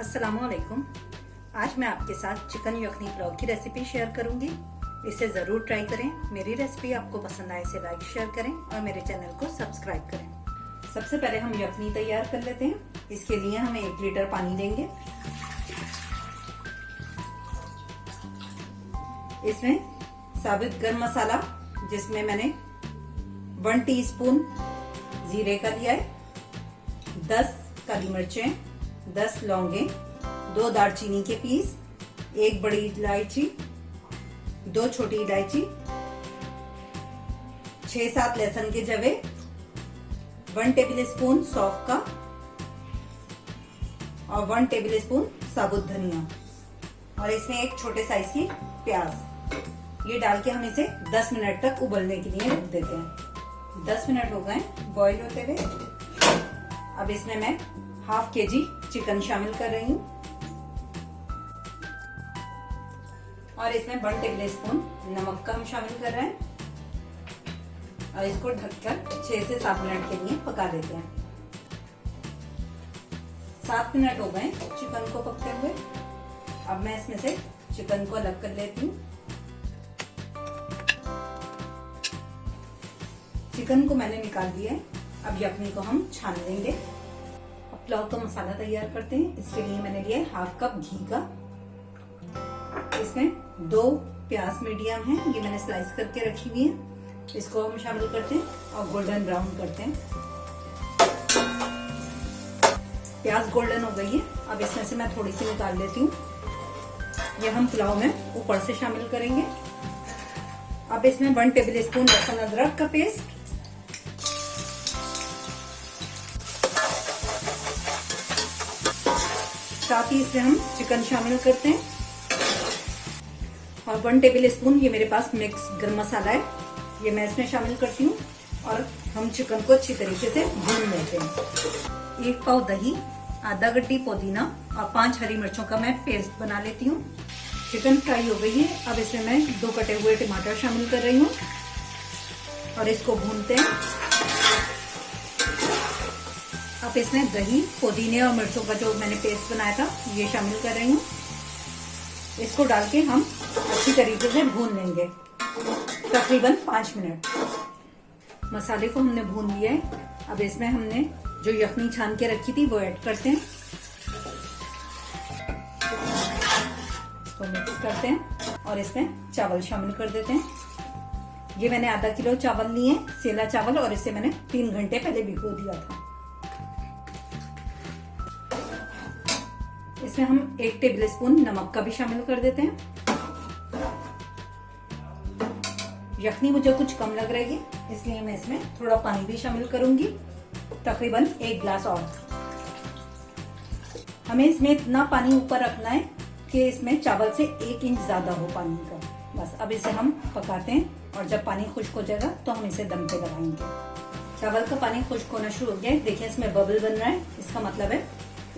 अस्सलामुअलैकुम। आज मैं आपके साथ चिकन यखनी पुलाव की रेसिपी शेयर करूंगी। इसे ज़रूर ट्राई करें। मेरी रेसिपी आपको पसंद आए इसे लाइक शेयर करें और मेरे चैनल को सब्सक्राइब करें। सबसे पहले हम यखनी तैयार कर लेते हैं। इसके लिए हम 1 लीटर पानी लेंगे। इसमें साबुत गरम मसाला, जिसमें मैंने 1 टीस्पून जीरे का लिया है, 10 काली मिर्चें, 10 लौंगे, 2 दालचीनी के पीस, 1 बड़ी इलायची, 2 छोटी इलायची, 6-7 लहसुन के जवे, 1 टेबल स्पून सौंफ का और 1 टेबल स्पून साबुत धनिया, और इसमें 1 छोटे साइज की प्याज। ये डाल के हम इसे 10 मिनट तक उबलने के लिए रख देते हैं। 10 मिनट हो गए बॉईल होते हुए। अब इसमें मैं ½ kg चिकन शामिल कर रही हूँ और इसमें 1 टेबल स्पून नमक का हम शामिल कर रहे हैं और इसको ढककर 6 से 7 मिनट के लिए पका देते हैं। 7 मिनट हो गए चिकन को पकते हुए। अब मैं इसमें से चिकन को अलग कर लेती हूँ। चिकन को मैंने निकाल दिया है। अब यखनी को हम छान लेंगे। अब पुलाव का मसाला तैयार करते हैं। इसके लिए मैंने लिया है ½ कप घी का। इसमें 2 प्याज मीडियम है, ये मैंने स्लाइस करके रखी हुई है। इसको हम शामिल करते हैं और गोल्डन ब्राउन करते हैं। प्याज गोल्डन हो गई है। अब इसमें से मैं थोड़ी सी निकाल लेती हूँ। ये हम पुलाव में ऊपर से शामिल करेंगे। अब इसमें 1 टेबल स्पून लहसुन अदरक का पेस्ट, साथ ही इसमें हम चिकन शामिल करते हैं और 1 टेबल स्पून ये मेरे पास मिक्स गरम मसाला है, ये मैं इसमें शामिल करती हूँ और हम चिकन को अच्छी तरीके से भून लेते हैं। 1 पाव दही, आधा गड्डी पुदीना और 5 हरी मिर्चों का मैं पेस्ट बना लेती हूँ। चिकन फ्राई हो गई है। अब इसमें मैं 2 कटे हुए टमाटर शामिल कर रही हूँ और इसको भूनते हैं। अब इसमें दही, पुदीने और मिर्चों का जो मैंने पेस्ट बनाया था ये शामिल कर रही हूँ। इसको डाल के हम अच्छी तरीके से भून लेंगे तकरीबन 5 मिनट। मसाले को हमने भून लिया है। अब इसमें हमने जो यखनी छान के रखी थी वो ऐड करते हैं। इसको मिक्स करते हैं और इसमें चावल शामिल कर देते हैं। ये मैंने आधा किलो चावल लिए, सेला चावल, और इसे मैंने 3 घंटे पहले भिगो दिया था। इसमें हम 1 टेबल स्पून नमक का भी शामिल कर देते हैं। यखनी मुझे कुछ कम लग रही है, इसलिए मैं इसमें थोड़ा पानी भी शामिल करूंगी, तकरीबन 1 गिलास और। हमें इसमें इतना पानी ऊपर रखना है कि इसमें चावल से 1 इंच ज्यादा हो पानी का। बस अब इसे हम पकाते हैं और जब पानी खुश्क हो जाएगा तो हम इसे दम पे लगाएंगे। चावल का पानी खुश्क होना शुरू हो गया है। देखिए इसमें बबल बन रहा है, इसका मतलब है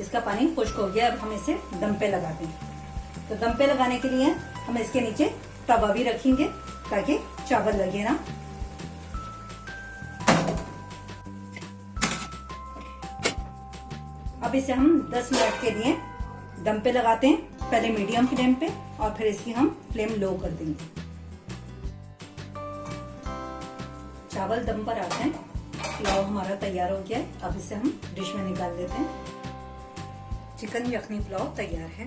इसका पानी खुश्क हो गया। अब हम इसे दम पे लगाते हैं। तो दम पे लगाने के लिए हम इसके नीचे तवा भी रखेंगे ताकि चावल लगे ना। अब इसे हम 10 मिनट के लिए दम पे लगाते हैं, पहले मीडियम फ्लेम पे और फिर इसकी हम फ्लेम लो कर देंगे। चावल दम पर आते हैं। पुलाव हमारा तैयार हो गया है। अब इसे हम डिश में निकाल लेते हैं। चिकन यखनी पुलाव तैयार है।